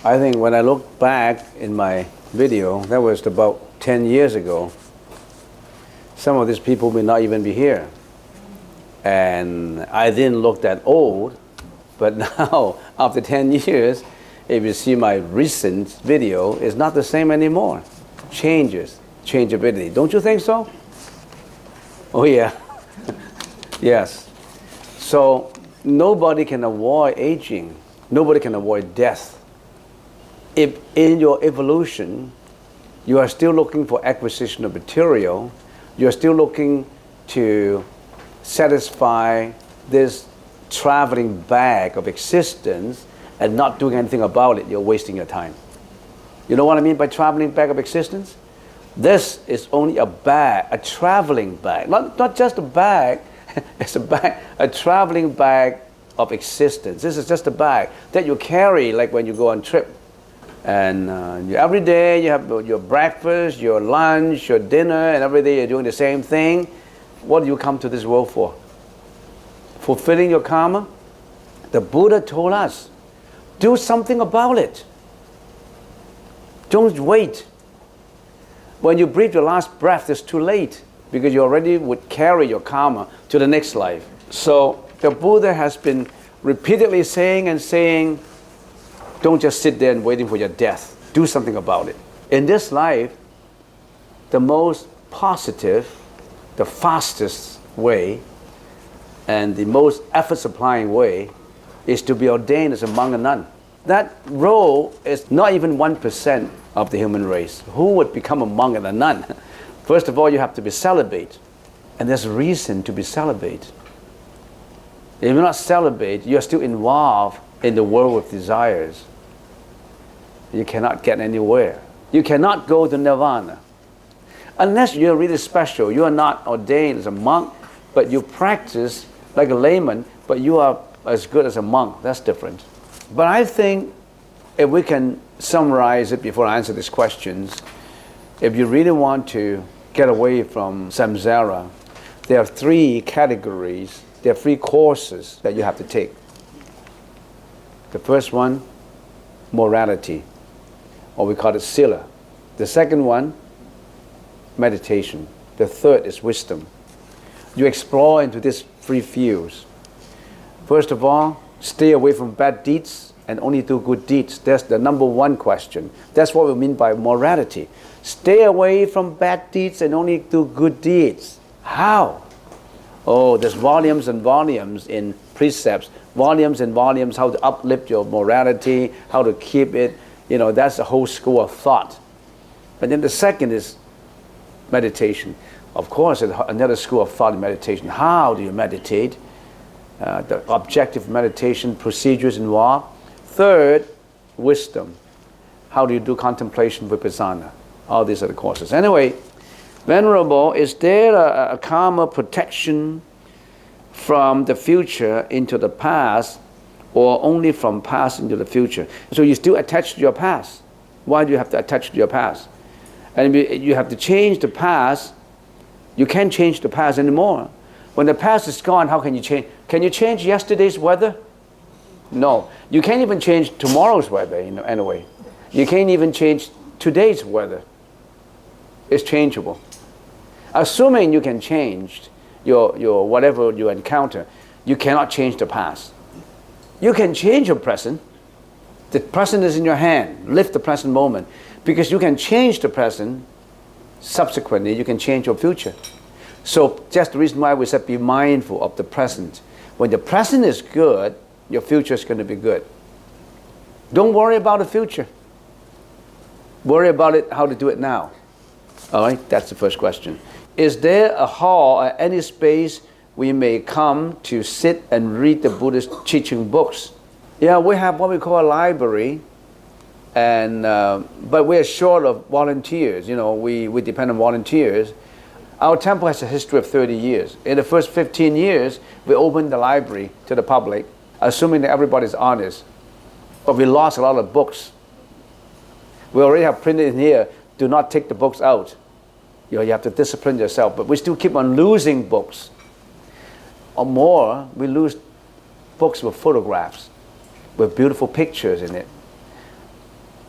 I think when I look back in my video, that was about 10 years ago, some of these people may not even be here. And I didn't look that old, but now, after 10 years, if you see my recent video, it's not the same anymore. Changes, changeability. Don't you think so? Oh yeah, yes. So nobody can avoid aging. Nobody can avoid death. If in your evolution, you are still looking for acquisition of material, you are still looking to satisfy this traveling bag of existence and not doing anything about it, you're wasting your time. You know what I mean by traveling bag of existence? This is only a bag, a traveling bag, not just a bag, it's a bag, a traveling bag of existence. This is just a bag that you carry like when you go on trip. And every day you have your breakfast, your lunch, your dinner, and every day you're doing the same thing. What do you come to this world for? Fulfilling your karma? The Buddha told us, do something about it. Don't wait. When you breathe your last breath, it's too late because you already would carry your karma to the next life. So the Buddha has been repeatedly saying and saying, don't just sit there and waiting for your death. Do something about it. In this life, the most positive, the fastest way, and the most effort-supplying way is to be ordained as a monk and nun. That role is not even 1% of the human race. Who would become a monk and a nun? First of all, you have to be celibate. And there's a reason to be celibate. If you're not celibate, you're still involved in the world of desires. You cannot get anywhere. You cannot go to nirvana. Unless you're really special, you are not ordained as a monk, but you practice like a layman, but you are as good as a monk. That's different. But I think if we can summarize it before I answer these questions, if you really want to get away from samsara, there are three categories, there are three courses that you have to take. The first one, morality, or we call it sila. The second one, meditation. The third is wisdom. You explore into these three fields. First of all, stay away from bad deeds and only do good deeds. That's the number one question. That's what we mean by morality. Stay away from bad deeds and only do good deeds. How? Oh, there's volumes and volumes in precepts, volumes and volumes how to uplift your morality, how to keep it. You know, that's a whole school of thought. And then the second is meditation. Of course, another school of thought in meditation. How do you meditate? The objective meditation procedures involved. Third, wisdom. How do you do contemplation vipassana? All these are the courses. Anyway, Venerable, is there a karma protection from the future into the past, or only from past into the future? So you still attach to your past. Why do you have to attach to your past? And you have to change the past. You can't change the past anymore. When the past is gone, how can you change? Can you change yesterday's weather? No. You can't even change tomorrow's weather, anyway. You can't even change today's weather. It's changeable. Assuming you can change your whatever you encounter, you cannot change the past. You can change your present. The present is in your hand. Live the present moment. Because you can change the present, subsequently you can change your future. So just the reason why we said be mindful of the present. When the present is good, your future is going to be good. Don't worry about the future. Worry about it, how to do it now. All right, that's the first question. Is there a hall or any space we may come to sit and read the Buddhist teaching books? Yeah, we have what we call a library, and but we're short of volunteers. We depend on volunteers. Our temple has a history of 30 years. In the first 15 years, we opened the library to the public, assuming that everybody's honest. But we lost a lot of books. We already have printed in here, do not take the books out. You have to discipline yourself. But we still keep on losing books. Or more, we lose books with photographs, with beautiful pictures in it.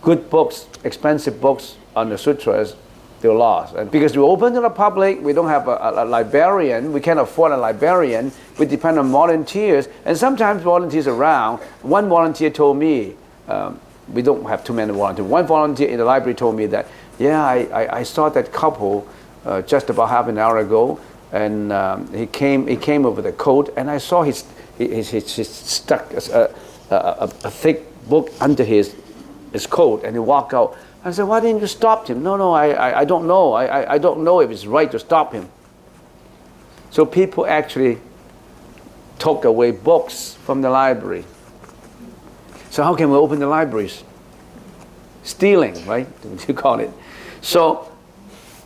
Good books, expensive books on the sutras, they're lost. And because we open to the public, we don't have a librarian, we can't afford a librarian, we depend on volunteers, and sometimes volunteers around. One volunteer told me, we don't have too many volunteers, one volunteer in the library told me that, yeah, I saw that couple just about half an hour ago, and he came over the coat, and I saw he stuck a thick book under his coat, and he walked out. I said, why didn't you stop him? No, I don't know. I don't know if it's right to stop him. So people actually took away books from the library. So how can we open the libraries? Stealing, right? You call it. So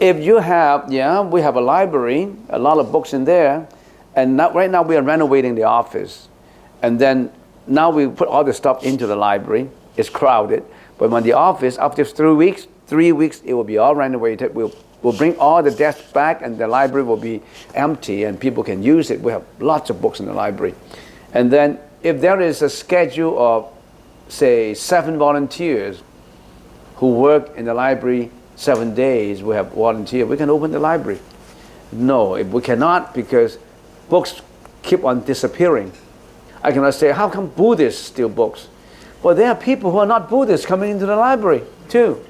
if you have, we have a library, a lot of books in there, and right now we are renovating the office. And then now we put all the stuff into the library. It's crowded. But when the office, after 3 weeks, it will be all renovated. We'll bring all the desks back, and the library will be empty, and people can use it. We have lots of books in the library. And then if there is a schedule of, say, 7 volunteers who work in the library 7 days, we have volunteers, we can open the library. No, we cannot, because books keep on disappearing. I cannot say, how come Buddhists steal books? Well, there are people who are not Buddhists coming into the library too.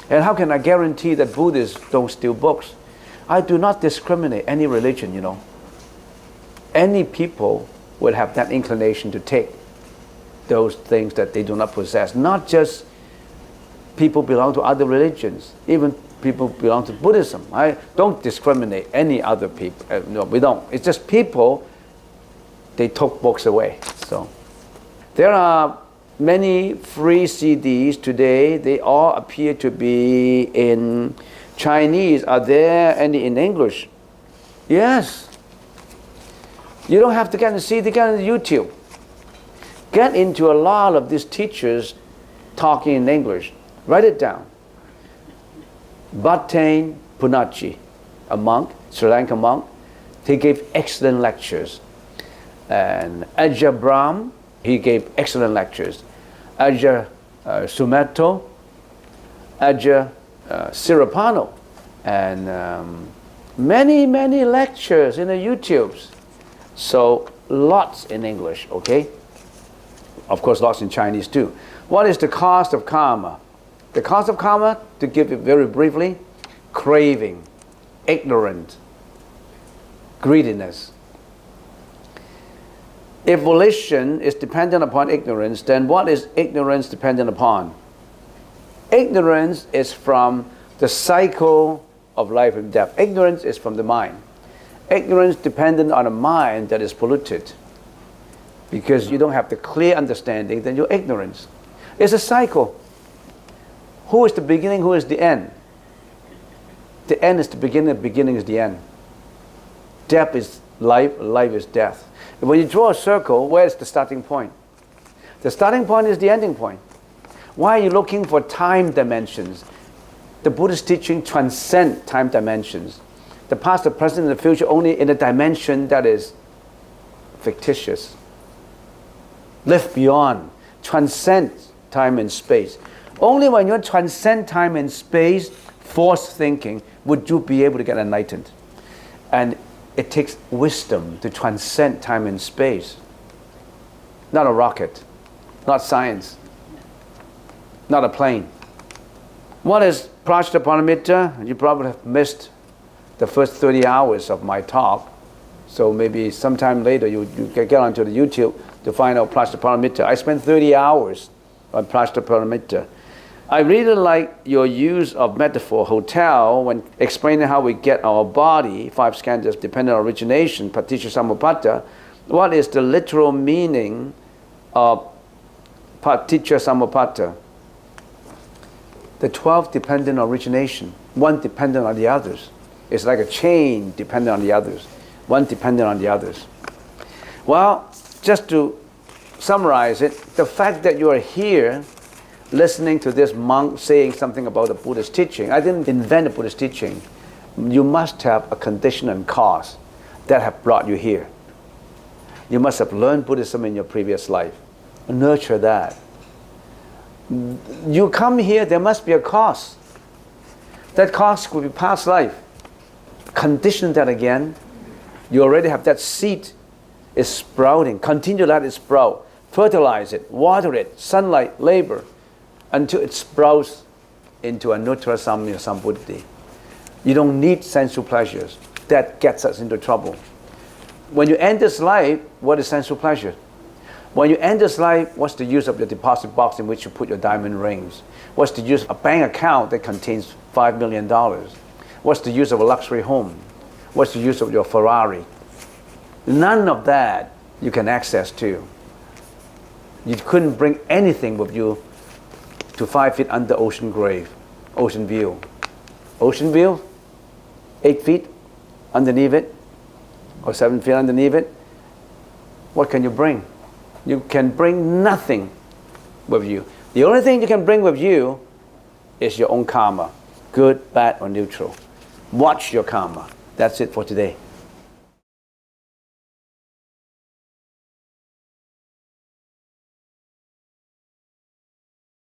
And how can I guarantee that Buddhists don't steal books? I do not discriminate any religion, you know. Any people would have that inclination to take those things that they do not possess. Not just people belong to other religions, even people belong to Buddhism. I don't discriminate any other people. No, we don't. It's just people, they took books away. So there are many free CDs today. They all appear to be in Chinese. Are there any in English? Yes. You don't have to get a CD, get on YouTube. Get into a lot of these teachers talking in English. Write it down. Bhattane Punachi, a monk, Sri Lankan monk, he gave excellent lectures. And Ajahn Brahm, he gave excellent lectures. Ajahn Sumetto, Ajahn Sirapano, and many lectures in the YouTubes. So lots in English, okay? Of course, lots in Chinese too. What is the cost of karma? The cost of karma, to give it very briefly, craving, ignorance, greediness. If volition is dependent upon ignorance, then what is ignorance dependent upon? Ignorance is from the cycle of life and death. Ignorance is from the mind. Ignorance dependent on a mind that is polluted. Because you don't have the clear understanding, then you're ignorant. It's a cycle. Who is the beginning, who is the end? The end is the beginning is the end. Death is life, life is death. And when you draw a circle, where is the starting point? The starting point is the ending point. Why are you looking for time dimensions? The Buddhist teaching transcends time dimensions. The past, the present, and the future only in a dimension that is fictitious. Live beyond, transcend time and space. Only when you transcend time and space, forced thinking, would you be able to get enlightened. And it takes wisdom to transcend time and space. Not a rocket, not science, not a plane. What is Prajnaparamita? You probably have missed the first 30 hours of my talk. So maybe sometime later you can get onto the YouTube to find out Prajnaparamita. I spent 30 hours on Prajnaparamita. I really like your use of metaphor hotel when explaining how we get our body, 5 skandhas, dependent origination, paticca samuppada. What is the literal meaning of paticca samuppada? The 12 dependent origination, one dependent on the others. It's like a chain dependent on the others. One dependent on the others. Well, just to summarize it, the fact that you are here listening to this monk saying something about the Buddha's teaching, I didn't invent the Buddha's teaching. You must have a condition and cause that have brought you here. You must have learned Buddhism in your previous life. Nurture that. You come here, there must be a cause. That cause could be past life. Condition that again. You already have that seed. It's sprouting. Continue to let it sprout. Fertilize it, water it, sunlight, labor, until it sprouts into anuttara samya sambuddhi. You don't need sensual pleasures. That gets us into trouble. When you end this life, what is sensual pleasure? When you end this life, what's the use of your deposit box in which you put your diamond rings? What's the use of a bank account that contains $5 million? What's the use of a luxury home? What's the use of your Ferrari? None of that you can access to. You couldn't bring anything with you to 5 feet under ocean grave, ocean view. Ocean view, 8 feet underneath it, or 7 feet underneath it. What can you bring? You can bring nothing with you. The only thing you can bring with you is your own karma, good, bad, or neutral. Watch your karma. That's it for today.